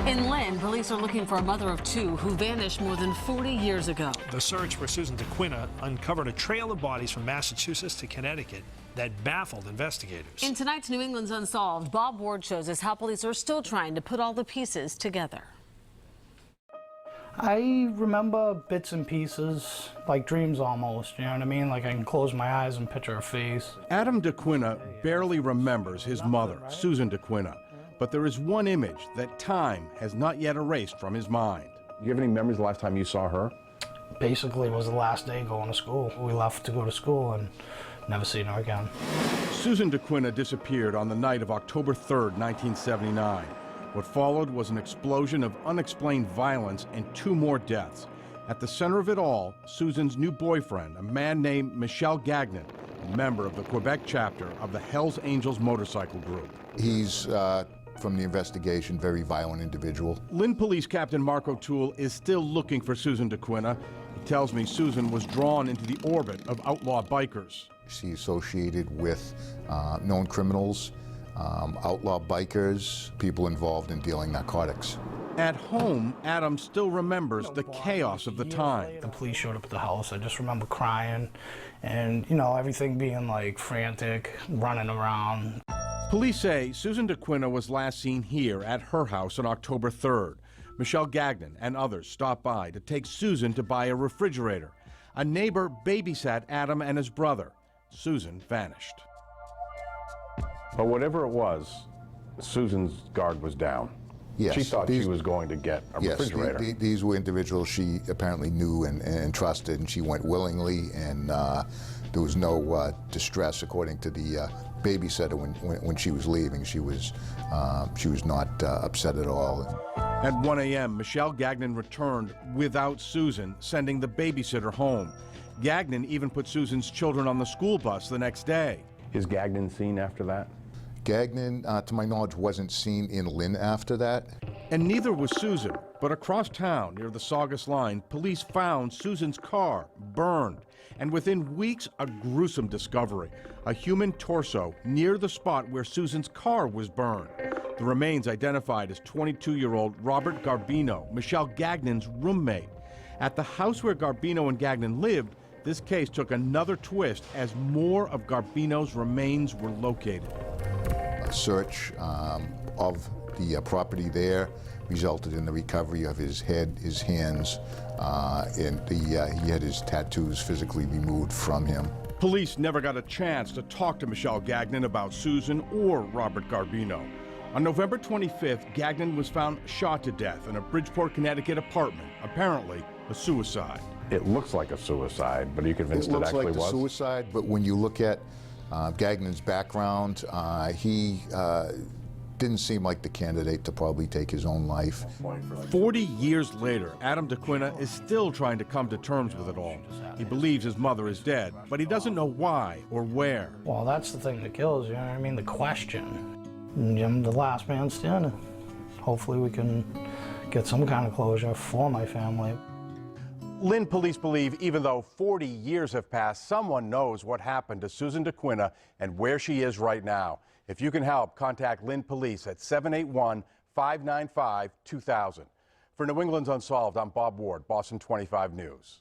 In LYNN, police are looking for a mother of two who vanished more than 40 years ago. The search for Susan DeQuina uncovered a trail of bodies from Massachusetts to Connecticut that baffled investigators. In tonight's New England's Unsolved, Bob Ward shows us how police are still trying to put all the pieces together. I remember bits and pieces, like dreams almost, you know what I mean? Like I can close my eyes and picture her face. Adam DeQuina barely remembers his mother, Susan DeQuina, but there is one image that time has not yet erased from his mind. Do you have any memories of the last time you saw her? Basically, it was the last day going to school. We left to go to school and never seen her again. Susan DeQuina disappeared on the night of October 3rd, 1979. What followed was an explosion of unexplained violence and 2 more deaths. At the center of it all, Susan's new boyfriend, a man named Michel Gagnon, a member of the Quebec chapter of the Hells Angels motorcycle group. He's, from the investigation, very violent individual. LYNN Police Captain Mark O'Toole is still looking for Susan DeQuina. He tells me Susan was drawn into the orbit of outlaw bikers. She's associated with known criminals, outlaw bikers, people involved in dealing narcotics. At home, Adam still remembers the chaos of the time. The police showed up at the house. I just remember crying and, you know, everything being like frantic, running around. Police say Susan DeQuina was last seen here at her house on October 3rd. Michel Gagnon and others stopped by to take Susan to buy a refrigerator. A neighbor babysat Adam and his brother. Susan vanished. But whatever it was, Susan's guard was down. Yes, she thought she was going to get a refrigerator. Yes, these were individuals she apparently knew and trusted, and she went willingly, and there was no distress, according to the babysitter when she was leaving. She was not upset at all. At 1 a.m., Michel Gagnon returned without Susan, sending the babysitter home. Gagnon even put Susan's children on the school bus the next day. Is Gagnon seen after that? Gagnon, to my knowledge, wasn't seen in LYNN after that. And neither was Susan. But across town, near the Saugus line, police found Susan's car burned. And within weeks, a gruesome discovery: a human torso near the spot where Susan's car was burned. The remains identified as 22-year-old Robert Garbino, Michel Gagnon's roommate. At the house where Garbino and Gagnon lived, this case took another twist as more of Garbino's remains were located. A search of the property there resulted in the recovery of his head, his hands, and he had his tattoos physically removed from him. Police never got a chance to talk to Michel Gagnon about Susan or Robert Garbino. On November 25th, Gagnon was found shot to death in a Bridgeport, Connecticut apartment, apparently a suicide. It looks like a suicide, but are you convinced it actually was? It looks like a suicide, but when you look at Gagnon's background, he didn't seem like the candidate to probably take his own life. 40 years later, Adam DeQuina is still trying to come to terms with it all. He believes his mother is dead, but he doesn't know why or where. Well, that's the thing that kills, you know what I mean? The question. And I'm the last man standing. Hopefully we can get some kind of closure for my family. LYNN police believe even though 40 years have passed, someone knows what happened to Susan DeQuina and where she is right now. If you can help, contact LYNN Police at 781-595-2000. For New England's Unsolved, I'm Bob Ward, Boston 25 News.